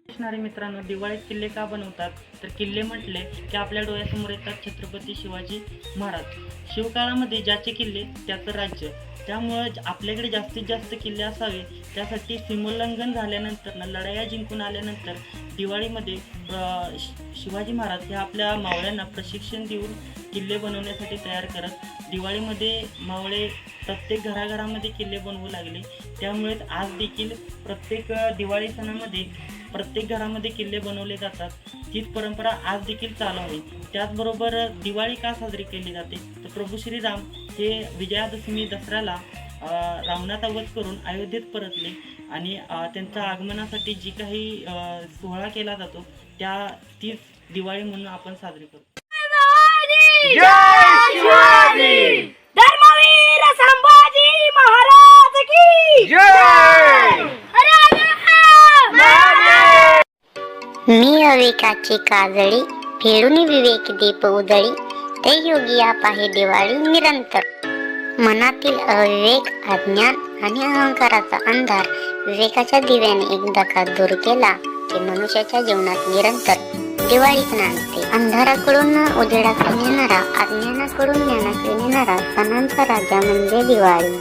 असणारे मित्रांनो, दिवाळीत किल्ले का बनवतात? तर किल्ले म्हटले की आपल्या डोळ्यासमोर येतात छत्रपती शिवाजी महाराज. शिवकाळामध्ये ज्याचे किल्ले त्याचं राज्य. त्यामुळं आपल्याकडे जास्तीत जास्त किल्ले असावे, त्यासाठी सीमोल्लंघन झाल्यानंतर लढाया जिंकून आल्यानंतर दिवाळीमध्ये शिवाजी महाराज हे आपल्या मावळ्यांना प्रशिक्षण देऊन किल्ले बनवण्यासाठी तयार करत. दिवाळीमध्ये मावळे प्रत्येक घराघरामध्ये किल्ले बनवू लागले. त्यामुळेच आज देखील प्रत्येक दिवाळी सणामध्ये प्रत्येक घरामध्ये किल्ले बनवले जातात. तीच परंपरा आज देखील चालू आहे. त्याचबरोबर दिवाळी का साजरी केली जाते? तर प्रभू श्रीराम हे विजयादशमी दसऱ्याला रावणाचा वध करून अयोध्येत परतले आणि त्यांच्या आगमनासाठी जी काही सोहळा केला जातो तीच दिवाळी म्हणून आपण साजरी करतो. जय शिवाजी! धर्मवीर संभाजी महाराज की जय! मी अविकाची काजळी फेडून विवेक दीप उजळी ते योगी पाहे दिवाळी निरंतर. मनातील अविवेक अज्ञान आणि अहंकाराचा अंधार विवेकाच्या दिव्याने एकदा का दूर केला की मनुष्याच्या जीवनात निरंतर दिवाळीच नांदते. अंधाराकडून उजेडाकडे नेणारा, अज्ञानाकडून ज्ञानाकडे नेणारा सणांचा राजा म्हणजे दिवाळी.